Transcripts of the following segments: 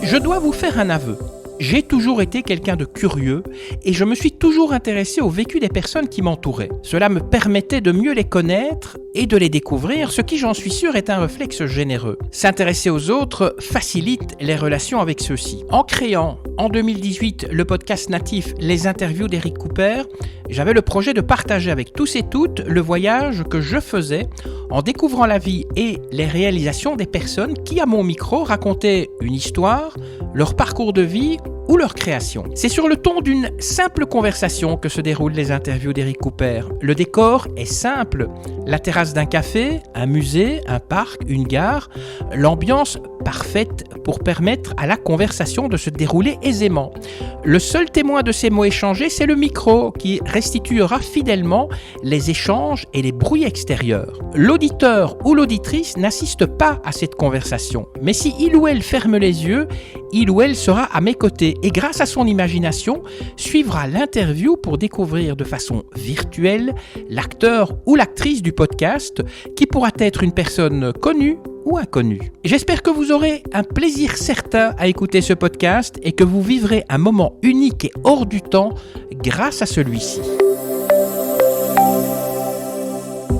Je dois vous faire un aveu. J'ai toujours été quelqu'un de curieux et je me suis toujours intéressé au vécu des personnes qui m'entouraient. Cela me permettait de mieux les connaître et de les découvrir, ce qui, j'en suis sûr, est un réflexe généreux. S'intéresser aux autres facilite les relations avec ceux-ci. En créant, en 2018, le podcast natif Les Interviews d'Eric Cooper, j'avais le projet de partager avec tous et toutes le voyage que je faisais en découvrant la vie et les réalisations des personnes qui, à mon micro, racontaient une histoire, leur parcours de vie ou leur création. C'est sur le ton d'une simple conversation que se déroulent les interviews d'Eric Cooper. Le décor est simple. La terrasse d'un café, un musée, un parc, une gare. L'ambiance parfaite pour permettre à la conversation de se dérouler aisément. Le seul témoin de ces mots échangés, c'est le micro qui restituera fidèlement les échanges et les bruits extérieurs. L'auditeur ou l'auditrice n'assiste pas à cette conversation, mais si il ou elle ferme les yeux, il ou elle sera à mes côtés et grâce à son imagination, suivra l'interview pour découvrir de façon virtuelle l'acteur ou l'actrice du podcast qui pourra être une personne connue ou inconnue. J'espère que vous aurez un plaisir certain à écouter ce podcast et que vous vivrez un moment unique et hors du temps grâce à celui-ci.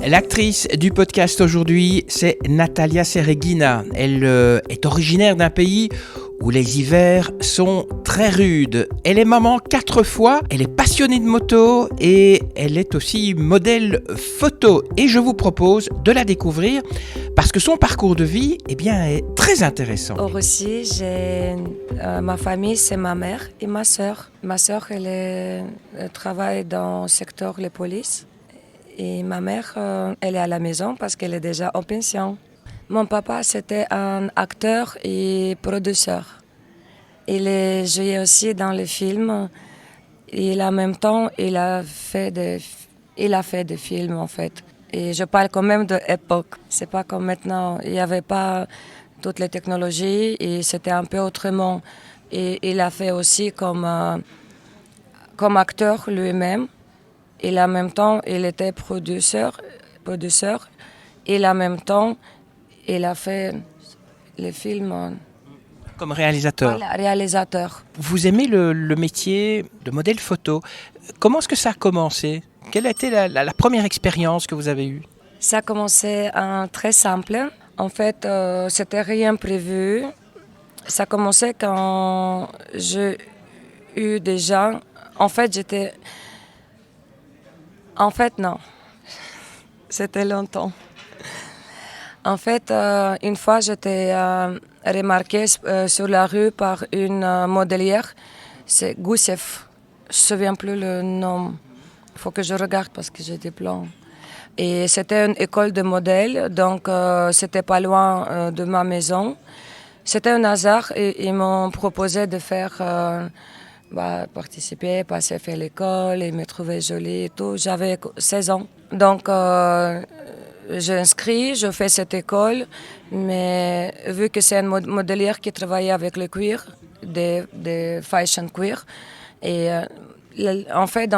L'actrice du podcast aujourd'hui, c'est Natalia Sereghina. Elle est originaire d'un pays où les hivers sont très rudes. Elle est maman 4 fois, elle est passionnée de moto et elle est aussi modèle photo. Et je vous propose de la découvrir parce que son parcours de vie est très intéressant. Au Russie, ma famille, c'est ma mère et ma sœur. Ma sœur, elle travaille dans le secteur de police. Et ma mère, elle est à la maison parce qu'elle est déjà en pension. Mon papa, c'était un acteur et producteur. Il a joué aussi dans les films. Et en même temps, il a fait des films, en fait. Et je parle quand même de l'époque. C'est pas comme maintenant. Il n'y avait pas toutes les technologies et c'était un peu autrement. Et il a fait aussi comme acteur lui-même. Et en même temps, il était producteur. Et en même temps, il a fait les films. Comme réalisateur. Voilà, réalisateur. Vous aimez le métier de modèle photo. Comment est-ce que ça a commencé ? Quelle a été la première expérience que vous avez eue ? Ça a commencé très simple. En fait, c'était rien prévu. Ça a commencé quand j'ai eu déjà... En fait, non. C'était longtemps. En fait, une fois, j'étais remarquée sur la rue par une modélière. C'est Gousseff. Je ne me souviens plus le nom. Il faut que je regarde parce que j'ai des plans. Et c'était une école de modèles, donc c'était pas loin de ma maison. C'était un hasard et ils m'ont proposé de faire... participer, passer faire l'école et me trouver jolie et tout. J'avais 16 ans. Donc, j'ai inscrit, je fais cette école, mais vu que c'est une modélière qui travaillait avec le cuir, des fashion cuir, et en fait,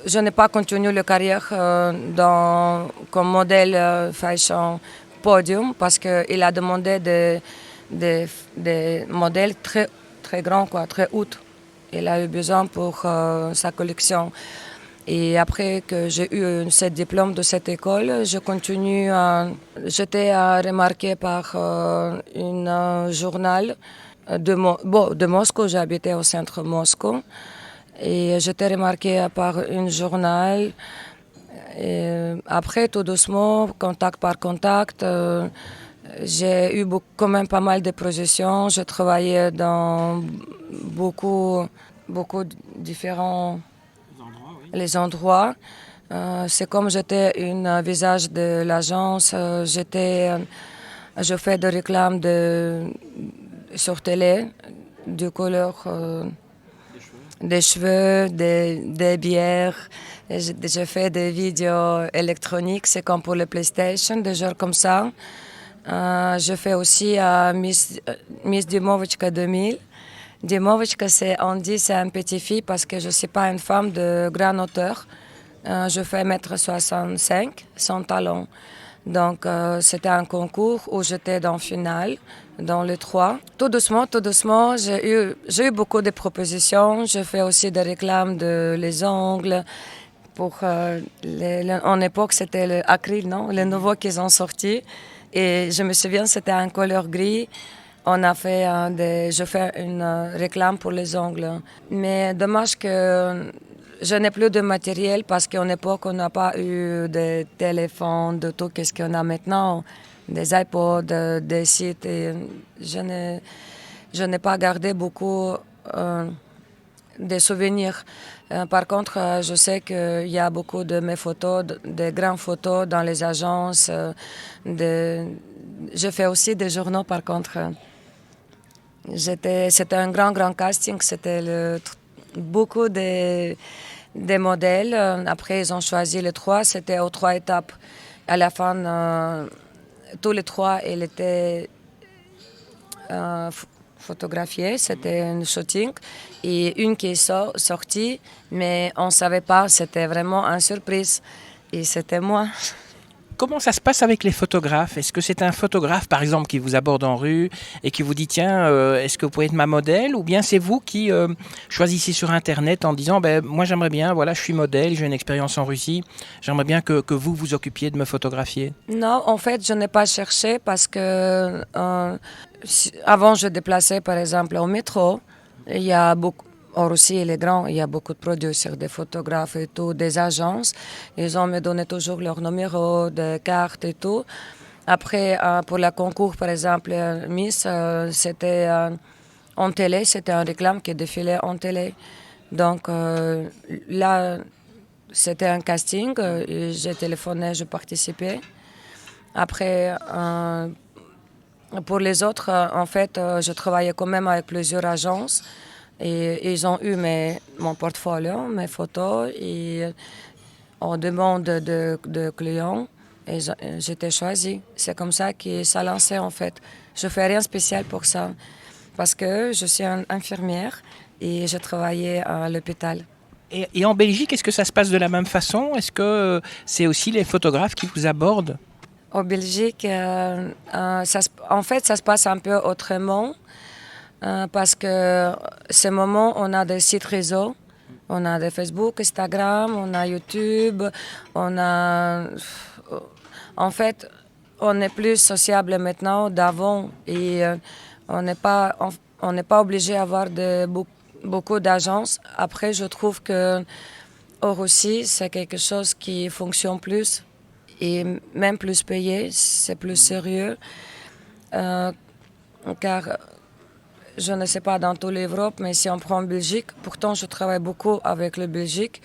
je n'ai pas continué la carrière comme modèle fashion podium parce qu'il a demandé des modèles très grand, très haut. Il a eu besoin pour sa collection. Et après que j'ai eu ce diplôme de cette école, je continue j'étais remarquée par un journal de Moscou. J'habitais au centre de Moscou. Et j'étais remarquée par un journal. Et après, tout doucement, contact par contact, j'ai eu quand même pas mal de projections. Je travaillais dans beaucoup différents endroits. C'est comme j'étais un visage de l'agence. Je fais des réclames sur télé, de couleur des cheveux, des bières. Je fais des vidéos électroniques, c'est comme pour le PlayStation, des genres comme ça. Je fais aussi Miss Dimovochka 2000. Dimovochka, on dit c'est une petite fille parce que je ne suis pas une femme de grande hauteur. Je fais 1m65 sans talons. Donc, c'était un concours où j'étais dans finale, dans les trois. Tout doucement, j'ai eu beaucoup de propositions. Je fais aussi des réclames de les ongles. En époque, c'était l'acryl, non? Les nouveaux qu'ils ont sortis. Et je me souviens, c'était en couleur gris. Je fais une réclame pour les ongles. Mais dommage que je n'ai plus de matériel parce qu'en époque, on n'a pas eu de téléphones, de tout ce qu'on a maintenant, des iPods, des sites. Et je n'ai pas gardé beaucoup de souvenirs. Par contre, je sais qu'il y a beaucoup de mes photos, de grandes photos dans les agences. Je fais aussi des journaux, par contre. C'était un grand casting. Beaucoup de modèles. Après, ils ont choisi les trois. C'était aux trois étapes. À la fin, tous les trois, ils étaient photographiés. C'était un shooting. Et une qui est sortie, mais on ne savait pas. C'était vraiment une surprise. Et c'était moi. Comment ça se passe avec les photographes? Est-ce que c'est un photographe, par exemple, qui vous aborde en rue et qui vous dit tiens, est-ce que vous pouvez être ma modèle? Ou bien c'est vous qui choisissez sur Internet en disant ben, moi j'aimerais bien, voilà, je suis modèle, j'ai une expérience en Russie, j'aimerais bien que vous vous occupiez de me photographier? Non, en fait, je n'ai pas cherché parce que avant, je déplaçais par exemple au métro. Il y a beaucoup. En Russie, il est grand, il y a beaucoup de producteurs, des photographes et tout, des agences. Ils ont me donné toujours leur numéro de carte et tout. Après, pour le concours, par exemple, Miss, c'était en télé, c'était un réclame qui défilait en télé. Donc là, c'était un casting, j'ai téléphoné, je participais. Après, pour les autres, en fait, je travaillais quand même avec plusieurs agences. Et ils ont eu mon portfolio, mes photos, et on demande de clients, et j'étais choisie. C'est comme ça que ça lancé en fait. Je fais rien de spécial pour ça, parce que je suis infirmière et je travaillais à l'hôpital. Et en Belgique, est-ce que ça se passe de la même façon? Est-ce que c'est aussi les photographes qui vous abordent? En Belgique, en fait, ça se passe un peu autrement. Parce que ce moment, on a des sites réseaux, on a des Facebook, Instagram, on a YouTube, en fait, on est plus sociable maintenant d'avant et on n'est pas obligé d'avoir beaucoup d'agences. Après, je trouve que au Russie, c'est quelque chose qui fonctionne plus et même plus payé, c'est plus sérieux, car je ne sais pas dans toute l'Europe, mais si on prend Belgique, pourtant je travaille beaucoup avec le Belgique,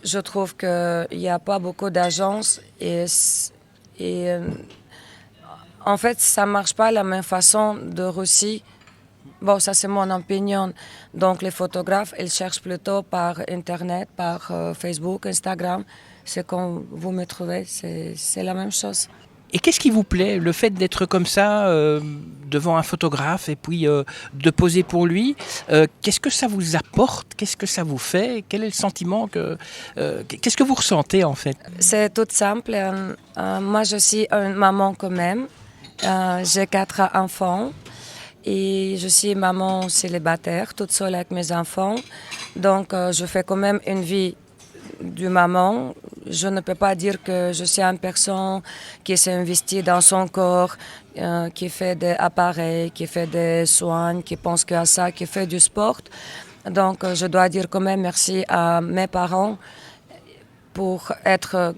je trouve qu'il n'y a pas beaucoup d'agences et en fait ça ne marche pas de la même façon de Russie. Bon, ça c'est mon opinion. Donc les photographes, ils cherchent plutôt par Internet, par Facebook, Instagram. C'est comme vous me trouvez, c'est la même chose. Et qu'est-ce qui vous plaît? Le fait d'être comme ça devant un photographe et puis de poser pour lui, qu'est-ce que ça vous apporte? Qu'est-ce que ça vous fait? Quel est le sentiment qu'est-ce que vous ressentez en fait? C'est tout simple. Moi, je suis une maman quand même. J'ai 4 enfants et je suis maman célibataire, toute seule avec mes enfants. Donc, je fais quand même une vie de maman. Je ne peux pas dire que je suis une personne qui s'est investie dans son corps, qui fait des appareils, qui fait des soins, qui pense qu'à ça, qui fait du sport. Donc, je dois dire quand même merci à mes parents pour être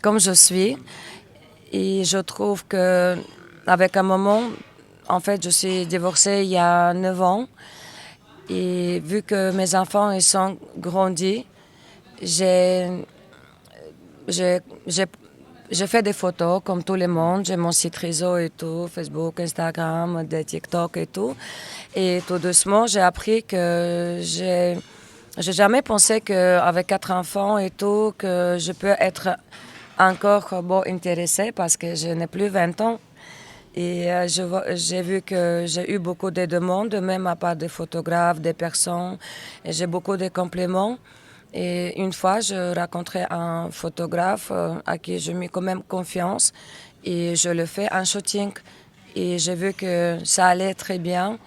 comme je suis. Et je trouve que avec un moment, en fait, je suis divorcée il y a 9 ans. Et vu que mes enfants ils sont grandis, j'ai fait des photos comme tout le monde. J'ai mon site réseau et tout, Facebook, Instagram, des TikTok et tout. Et tout doucement, j'ai appris que j'ai jamais pensé qu'avec 4 enfants et tout, que je peux être encore intéressée parce que je n'ai plus 20 ans. Et j'ai vu que j'ai eu beaucoup de demandes, même à part des photographes, des personnes. Et j'ai beaucoup de compliments. Et une fois, je rencontrais un photographe à qui je mis quand même confiance et je le fais un shooting. Et j'ai vu que ça allait très bien.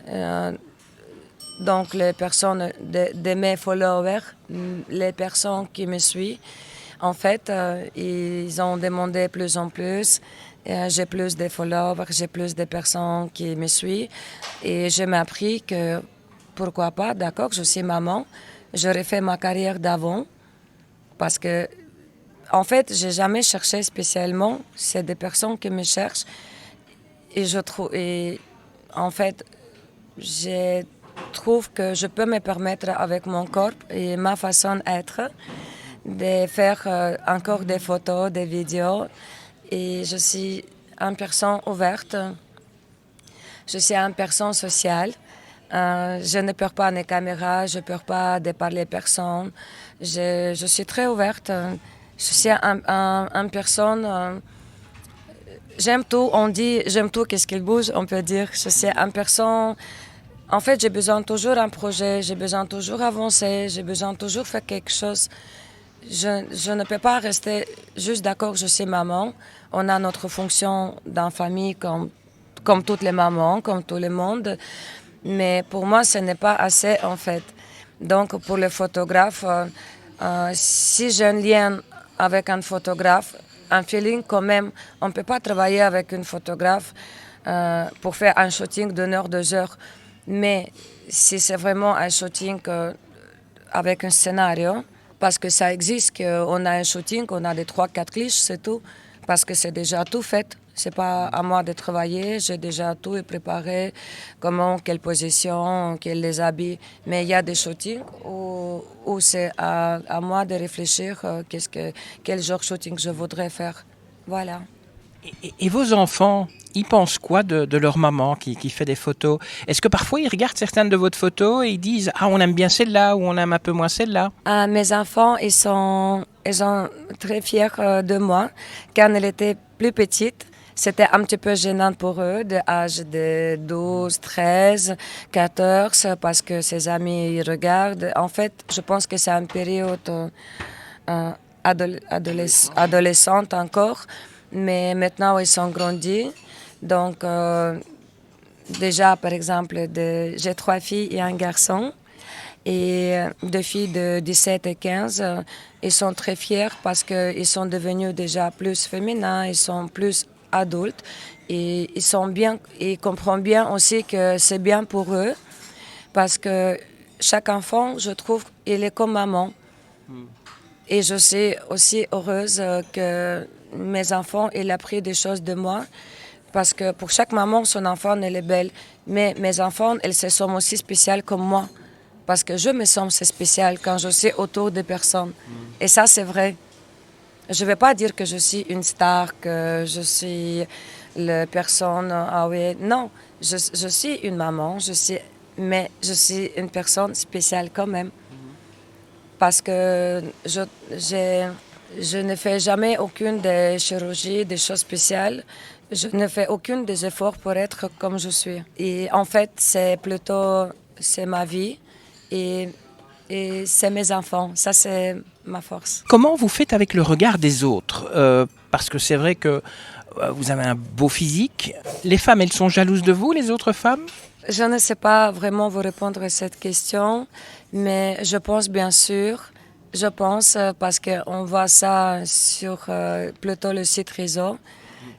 Euh, donc les personnes de mes followers, les personnes qui me suivent, en fait, ils ont demandé plus en plus. J'ai plus de followers, j'ai plus de personnes qui me suivent. Et je m'ai appris que pourquoi pas, d'accord, je suis maman, j'aurais fait ma carrière d'avant. Parce que, en fait, j'ai jamais cherché spécialement. C'est des personnes qui me cherchent. Et je trouve, et en fait, je trouve que je peux me permettre avec mon corps et ma façon d'être de faire encore des photos, des vidéos. Et je suis une personne ouverte, je suis une personne sociale. Je ne peur pas les caméras, je ne peur pas de parler à personne. Je suis très ouverte. Je suis une personne... j'aime tout, on dit j'aime tout, qu'est-ce qu'il bouge, on peut dire. Je suis une personne... En fait, j'ai besoin toujours d'un projet, j'ai besoin toujours avancer, j'ai besoin toujours faire quelque chose. Je ne peux pas rester juste d'accord, je suis maman. On a notre fonction dans la famille comme toutes les mamans, comme tout le monde. Mais pour moi, ce n'est pas assez en fait. Donc pour le photographe, si j'ai un lien avec un photographe, un feeling quand même, on ne peut pas travailler avec une photographe pour faire un shooting d'une heure, 2 heures. Mais si c'est vraiment un shooting avec un scénario, parce que ça existe, qu'on a un shooting, on a des 3-4 clichés, c'est tout, parce que c'est déjà tout fait. C'est pas à moi de travailler, j'ai déjà tout préparé, comment, quelle position, quels habits. Mais il y a des shootings où c'est à moi de réfléchir quel genre de shooting je voudrais faire. Voilà. Et vos enfants, ils pensent quoi de leur maman qui fait des photos? Est-ce que parfois ils regardent certaines de votre photos et ils disent « Ah, on aime bien celle-là » ou « On aime un peu moins celle-là » Mes enfants, ils sont très fiers de moi. Quand elle était plus petite, c'était un petit peu gênant pour eux, de l'âge de 12, 13, 14, parce que ses amis ils regardent. En fait, je pense que c'est une période adolescente encore, mais maintenant ils sont grandis. Donc, déjà, par exemple, j'ai 3 filles et un garçon. Et 2 filles de 17 et 15, ils sont très fiers parce qu'ils sont devenus déjà plus féminins, ils sont plus adultes et ils comprennent bien aussi que c'est bien pour eux parce que chaque enfant, je trouve, il est comme maman. Et je suis aussi heureuse que mes enfants aient appris des choses de moi parce que pour chaque maman, son enfant, elle est belle. Mais mes enfants, elles se sont aussi spéciales comme moi. Parce que je me sens spéciale quand je suis autour des personnes. Et ça, c'est vrai. Je ne vais pas dire que je suis une star, que je suis la personne... Ah oui, non. Je suis une maman, mais je suis une personne spéciale quand même. Parce que je ne fais jamais aucune des chirurgies, des choses spéciales. Je ne fais aucun des efforts pour être comme je suis. Et en fait, c'est ma vie. Et c'est mes enfants, ça c'est ma force. Comment vous faites avec le regard des autres? Parce que c'est vrai que vous avez un beau physique. Les femmes, elles sont jalouses de vous, les autres femmes? Je ne sais pas vraiment vous répondre à cette question, mais je pense bien sûr. Je pense parce qu'on voit ça sur plutôt le site réseau,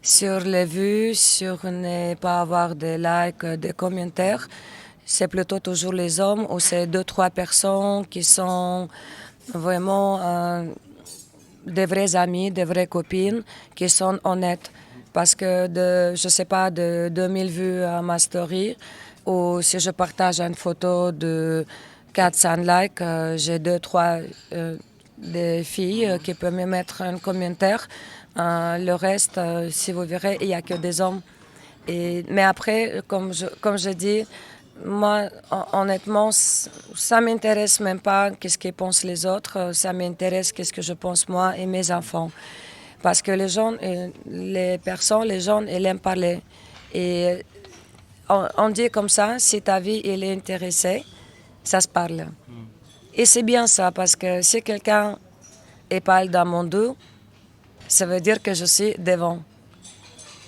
sur les vues, sur ne pas avoir de likes, de commentaires. C'est plutôt toujours les hommes ou c'est 2-3 personnes qui sont vraiment des vrais amis, des vraies copines qui sont honnêtes. Parce que je sais pas, de 2000 vues à ma story ou si je partage une photo de 400 likes, j'ai 2-3 des filles qui peuvent me mettre un commentaire. Le reste, si vous verrez, il n'y a que des hommes. Mais après, comme je dis, moi, honnêtement, ça m'intéresse même pas qu'est-ce qu'ils pensent les autres. Ça m'intéresse qu'est-ce que je pense moi et mes enfants. Parce que les gens, les personnes, les gens, ils aiment parler. Et on dit comme ça, si ta vie elle est intéressée, ça se parle. Et c'est bien ça, parce que si quelqu'un parle dans mon dos, ça veut dire que je suis devant.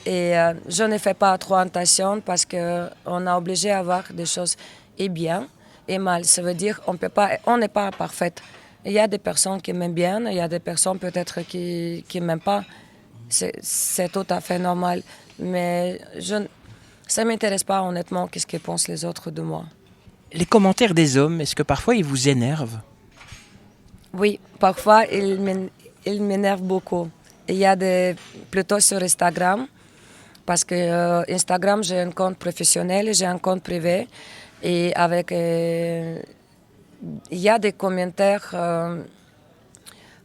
Et je ne fais pas trop attention parce qu'on est obligé d'avoir des choses et bien et mal. Ça veut dire on n'est pas parfaite. Il y a des personnes qui m'aiment bien, il y a des personnes peut-être qui ne m'aiment pas. C'est tout à fait normal. Mais ça ne m'intéresse pas honnêtement qu'est-ce que pensent les autres de moi. Les commentaires des hommes, est-ce que parfois ils vous énervent? Oui, parfois ils m'énervent beaucoup. Il y a plutôt sur Instagram, parce que Instagram, j'ai un compte professionnel, j'ai un compte privé. Et avec, il y a des commentaires.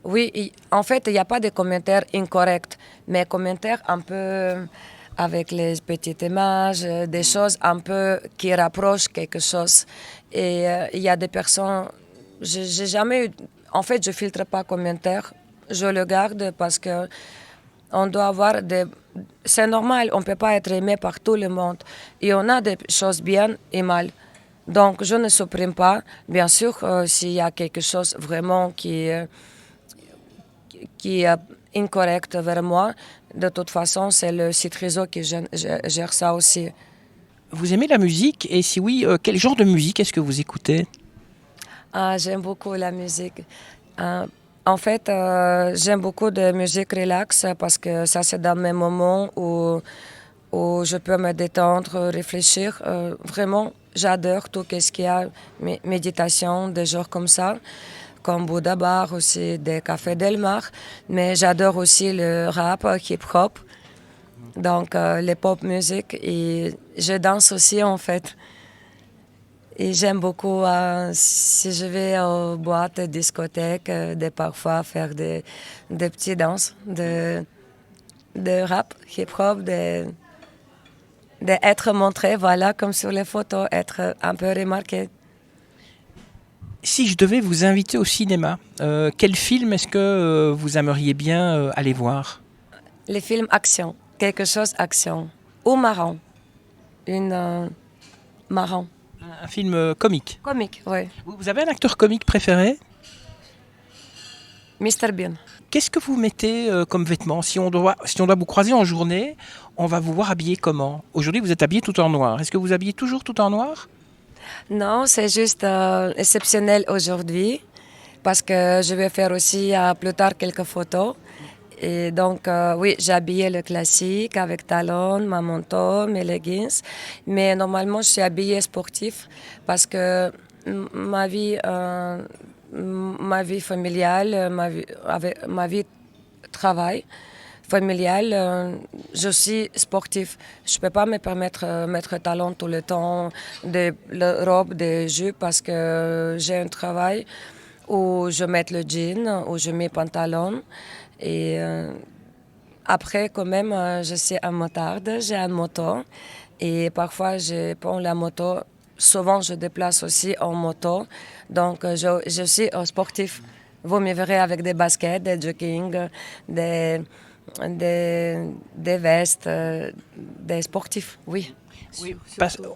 Oui, en fait, il n'y a pas de commentaires incorrects, mais commentaires un peu avec les petites images, des choses un peu qui rapprochent quelque chose. Et il y a des personnes, j'ai jamais eu, en fait, je filtre pas commentaires, je le garde parce que on doit avoir des, c'est normal, on ne peut pas être aimé par tout le monde. Et on a des choses bien et mal. Donc, je ne supprime pas. Bien sûr, s'il y a quelque chose vraiment qui est incorrect vers moi, de toute façon, c'est le site réseau qui gère ça aussi. Vous aimez la musique? Et si oui, quel genre de musique est-ce que vous écoutez? Ah, j'aime beaucoup la musique. En fait, j'aime beaucoup de musique relax parce que ça, c'est dans mes moments où je peux me détendre, réfléchir. Vraiment, j'adore tout ce qu'il y a, méditation, des genres comme ça, comme Bouddha Bar aussi, des Cafés Del Mar. Mais j'adore aussi le rap, hip-hop, donc les pop music. Et je danse aussi, en fait. Et j'aime beaucoup, si je vais aux boîtes, discothèques, de parfois faire des petites danses de rap, hip-hop, d'être montré, voilà, comme sur les photos, être un peu remarqué. Si je devais vous inviter au cinéma, quel film est-ce que vous aimeriez bien aller voir? Les films action, quelque chose action, ou marrant, marrant. Un film comique. Comique, oui. Vous avez un acteur comique préféré? Mr. Bean. Qu'est-ce que vous mettez comme vêtements? Si on doit vous croiser en journée, on va vous voir habillé comment? Aujourd'hui, vous êtes habillé tout en noir. Est-ce que vous habillez toujours tout en noir? Non, c'est juste exceptionnel aujourd'hui parce que je vais faire aussi plus tard quelques photos. Et donc, oui, j'ai habillé le classique avec talons, ma manteau, mes leggings. Mais normalement, je suis habillée sportif parce que ma vie familiale, ma vie travail familiale, je suis sportif. Je ne peux pas me permettre de mettre talons tout le temps, des robes, des jupes parce que j'ai un travail où je mets le jean, où je mets pantalon. Et après, quand même, je suis un motarde, j'ai une moto. Et parfois, je prends la moto. Souvent, je déplace aussi en moto. Donc, je suis sportif. Vous me verrez avec des baskets, des jogging, des vestes, des sportifs, oui. Oui.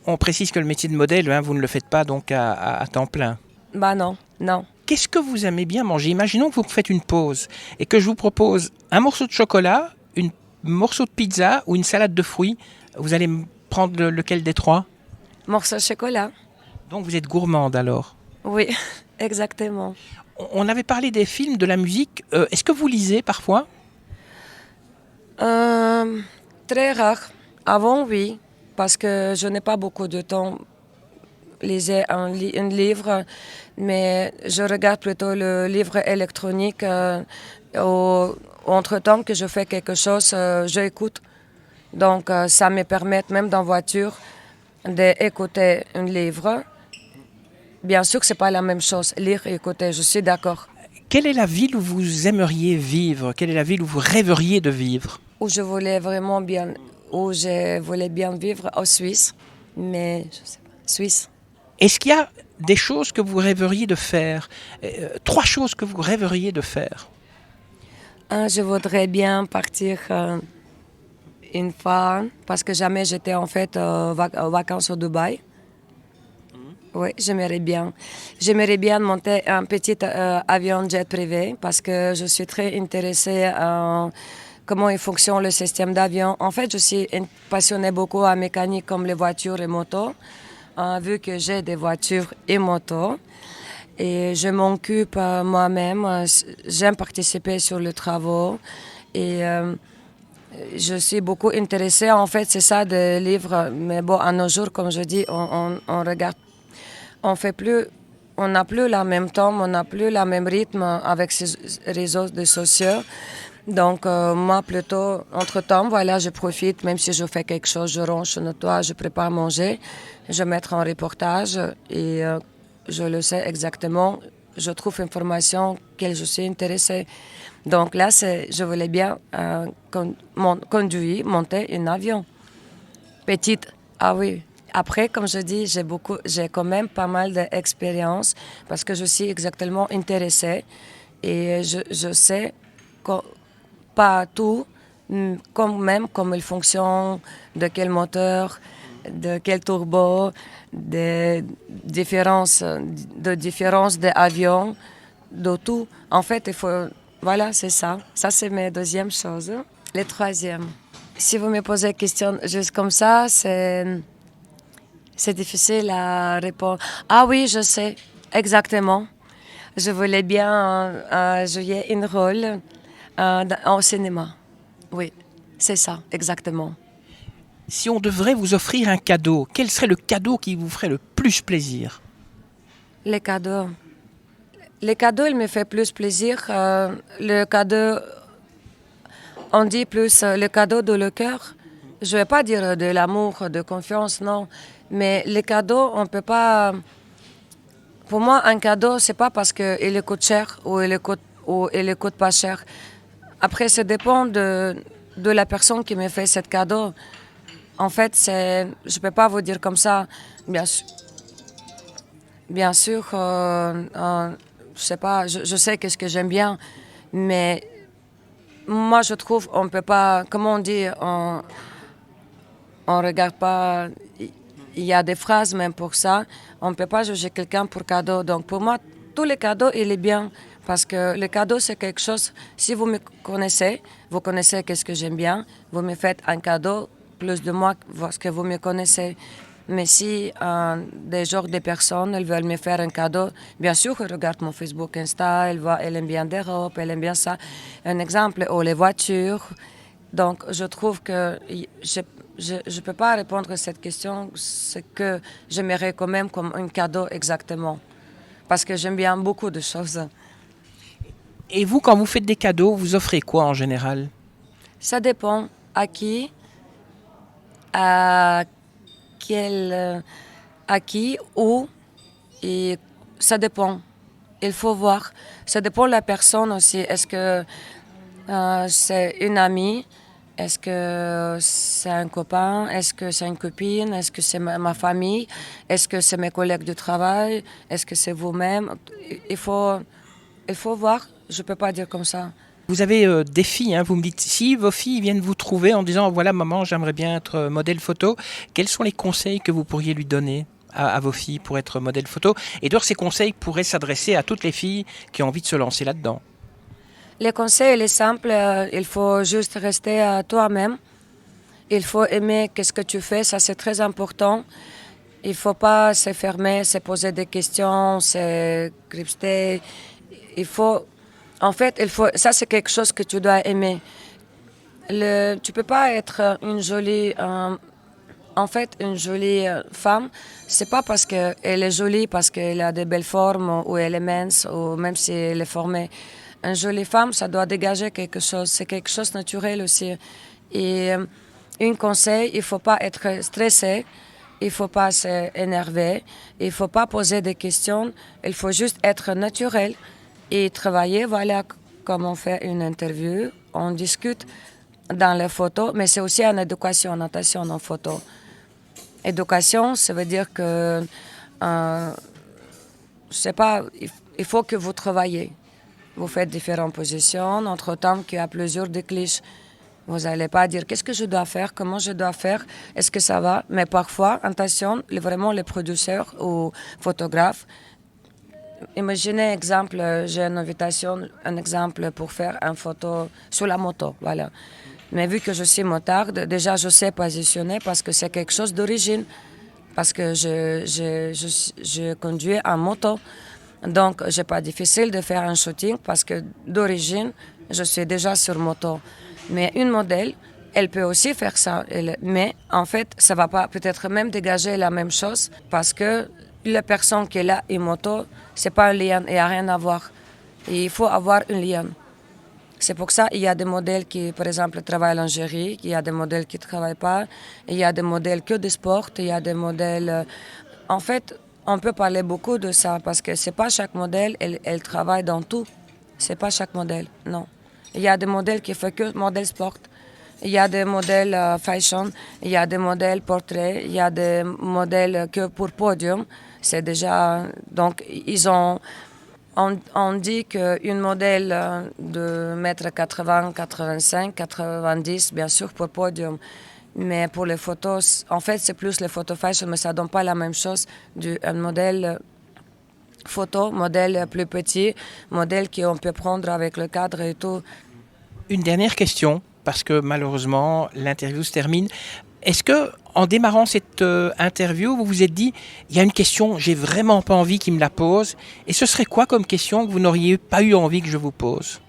On précise que le métier de modèle, vous ne le faites pas donc à temps plein. Bah non, non. Qu'est-ce que vous aimez bien manger? Imaginons que vous faites une pause et que je vous propose un morceau de chocolat, un morceau de pizza ou une salade de fruits. Vous allez prendre lequel des trois? Morceau de chocolat. Donc vous êtes gourmande alors? Oui, exactement. On avait parlé des films, de la musique. Est-ce que vous lisez parfois? Très rare. Avant, oui, parce que je n'ai pas beaucoup de temps lisais un livre, mais je regarde plutôt le livre électronique. Entre-temps que je fais quelque chose, j'écoute. Donc, ça me permet, même dans la voiture, d'écouter un livre. Bien sûr que ce n'est pas la même chose, lire et écouter, je suis d'accord. Quelle est la ville où vous aimeriez vivre? Quelle est la ville où vous rêveriez de vivre? Où je voulais bien vivre, en Suisse, mais je sais pas, Suisse. Est-ce qu'il y a des choses que vous rêveriez de faire? Trois choses que vous rêveriez de faire? Je voudrais bien partir une fois, parce que jamais j'étais en fait aux vacances au Dubaï. Oui, j'aimerais bien. J'aimerais bien monter un petit avion jet privé parce que je suis très intéressée à comment il fonctionne le système d'avion. En fait, je suis passionnée beaucoup à mécanique comme les voitures et motos, vu que j'ai des voitures et motos. Et je m'occupe moi-même. J'aime participer sur les travaux et je suis beaucoup intéressée. En fait, c'est ça de livres. Mais bon, à nos jours, comme je dis, on regarde, on fait plus, on n'a plus le même temps, on n'a plus le même rythme avec ces réseaux sociaux. Donc, moi, plutôt, entre-temps, voilà, je profite, même si je fais quelque chose, je range, je nettoie, je prépare à manger, je mets en reportage et je le sais exactement. Je trouve information qu'elle je suis intéressée. Donc là, je voulais bien conduire, monter un avion. Petite, ah oui. Après, comme je dis, j'ai quand même pas mal d'expérience parce que je suis exactement intéressée et je sais pas tout, quand même, comme il fonctionne, de quel moteur, de quel turbo, de différences d'avions, de tout. En fait, il faut, voilà, c'est ça. Ça, c'est ma deuxième chose. Le troisième. Si vous me posez une question juste comme ça, c'est difficile à répondre. Ah oui, je sais, exactement. Je voulais bien jouer un rôle au cinéma. Oui, c'est ça, exactement. Si on devrait vous offrir un cadeau, quel serait le cadeau qui vous ferait le plus plaisir? Les cadeaux. Les cadeaux, il me fait plus plaisir. Le cadeau, on dit plus le cadeau de le cœur. Je ne vais pas dire de l'amour, de confiance, non. Mais les cadeaux, on ne peut pas. Pour moi, un cadeau, c'est pas parce qu'il coûte cher ou il coûte pas cher. Après, ça dépend de la personne qui me fait ce cadeau. En fait, je ne peux pas vous dire comme ça. Bien sûr, je sais pas, je sais qu'est-ce que j'aime bien, mais moi, je trouve on peut pas, comment on dit, on regarde pas. Il y a des phrases même pour ça. On ne peut pas juger quelqu'un pour cadeau. Donc pour moi, tous les cadeaux, il est bien. Parce que le cadeau, c'est quelque chose, si vous me connaissez, vous connaissez qu'est-ce que j'aime bien, vous me faites un cadeau plus de moi parce que vous me connaissez. Mais si des genres de personnes elles veulent me faire un cadeau, bien sûr, ils regardent mon Facebook, Insta, elle aime bien des robes, elle aime bien ça. Un exemple, ou les voitures. Donc, je trouve que je ne peux pas répondre à cette question, ce que j'aimerais quand même comme un cadeau exactement. Parce que j'aime bien beaucoup de choses. Et vous, quand vous faites des cadeaux, vous offrez quoi en général? Ça dépend à qui, à à qui, où, et ça dépend. Il faut voir. Ça dépend de la personne aussi. Est-ce que c'est une amie? Est-ce que c'est un copain? Est-ce que c'est une copine? Est-ce que c'est ma famille? Est-ce que c'est mes collègues de travail? Est-ce que c'est vous-même? Il faut voir. Je ne peux pas dire comme ça. Vous avez des filles, hein, vous me dites, si vos filles viennent vous trouver en disant, voilà maman, j'aimerais bien être modèle photo, quels sont les conseils que vous pourriez lui donner à vos filles pour être modèle photo? Et d'ailleurs, ces conseils pourraient s'adresser à toutes les filles qui ont envie de se lancer là-dedans. Les conseils, il est simple, il faut juste rester à toi-même. Il faut aimer ce que tu fais, ça c'est très important. Il ne faut pas se fermer, se poser des questions, se crypter. En fait, ça c'est quelque chose que tu dois aimer. Tu ne peux pas être une jolie, en fait, une jolie femme. C'est pas parce qu'elle est jolie, parce qu'elle a de belles formes, ou elle est mince, ou même si elle est formée. Une jolie femme, ça doit dégager quelque chose. C'est quelque chose de naturel aussi. Et un conseil, il ne faut pas être stressé. Il ne faut pas s'énerver, il ne faut pas poser des questions, il faut juste être naturel et travailler, voilà, comme on fait une interview, on discute dans les photos, mais c'est aussi en éducation, en attention en photo. Éducation, ça veut dire que, je sais pas, il faut que vous travaillez. Vous faites différentes positions, entre-temps qu'il y a plusieurs décliches. Vous n'allez pas dire qu'est-ce que je dois faire, comment je dois faire, est-ce que ça va. Mais parfois, attention, vraiment les producteurs ou photographes, imaginez exemple, j'ai une invitation, un exemple pour faire une photo sur la moto, voilà. Mais vu que je suis motarde, déjà je sais positionner parce que c'est quelque chose d'origine, parce que je conduis en moto. Donc, c'est pas difficile de faire un shooting parce que d'origine, je suis déjà sur moto. Mais une modèle, elle peut aussi faire ça. Mais en fait, ça va pas peut-être même dégager la même chose parce que la personne qui est là une moto, c'est pas un lien, il n'y a rien à voir. Et il faut avoir un lien. C'est pour ça qu'il y a des modèles qui, par exemple, travaillent en lingerie, il y a des modèles qui ne travaillent pas, il y a des modèles que de sport, il y a des modèles... En fait, on peut parler beaucoup de ça parce que c'est pas chaque modèle, elle travaille dans tout. C'est pas chaque modèle, non. Il y a des modèles qui font que modèle sport. Il y a des modèles fashion, il y a des modèles portrait, il y a des modèles que pour podium. C'est déjà... Donc, ils ont... On dit qu'une modèle de 1m80, 85, 90, bien sûr, pour podium. Mais pour les photos, en fait, c'est plus les photos fashion, mais ça ne donne pas la même chose d'un modèle photo, modèle plus petit, modèle qu'on peut prendre avec le cadre et tout. Une dernière question, parce que malheureusement, l'interview se termine. Est-ce que, en démarrant cette interview, vous vous êtes dit, il y a une question, j'ai vraiment pas envie qu'il me la pose, et ce serait quoi comme question que vous n'auriez pas eu envie que je vous pose?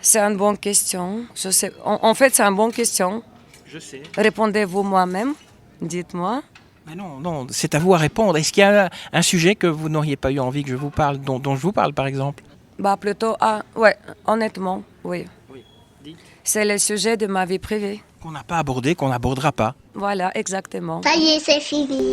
C'est une bonne question. Je sais. En fait, c'est une bonne question. Je sais. Répondez-vous moi-même, dites-moi. Mais non, c'est à vous à répondre. Est-ce qu'il y a un sujet que vous n'auriez pas eu envie que je vous parle, dont je vous parle par exemple? Plutôt, ouais, honnêtement, oui. Dites. C'est le sujet de ma vie privée. Qu'on n'a pas abordé, qu'on n'abordera pas. Voilà, exactement. Ça y est, c'est fini.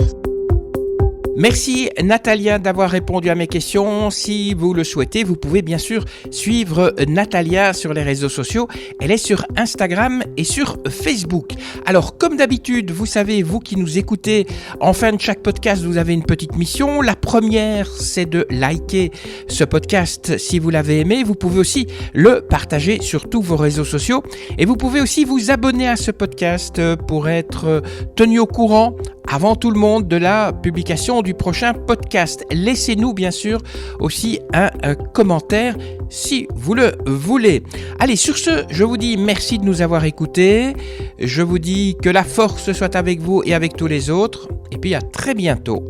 Merci Natalia d'avoir répondu à mes questions. Si vous le souhaitez, vous pouvez bien sûr suivre Natalia sur les réseaux sociaux. Elle est sur Instagram et sur Facebook. Alors comme d'habitude, vous savez, vous qui nous écoutez, en fin de chaque podcast, vous avez une petite mission. La première, c'est de liker ce podcast si vous l'avez aimé. Vous pouvez aussi le partager sur tous vos réseaux sociaux. Et vous pouvez aussi vous abonner à ce podcast pour être tenu au courant avant tout le monde de la publication du prochain podcast. Laissez-nous bien sûr aussi un commentaire si vous le voulez. Allez, sur ce, je vous dis merci de nous avoir écoutés. Je vous dis que la force soit avec vous et avec tous les autres. Et puis à très bientôt.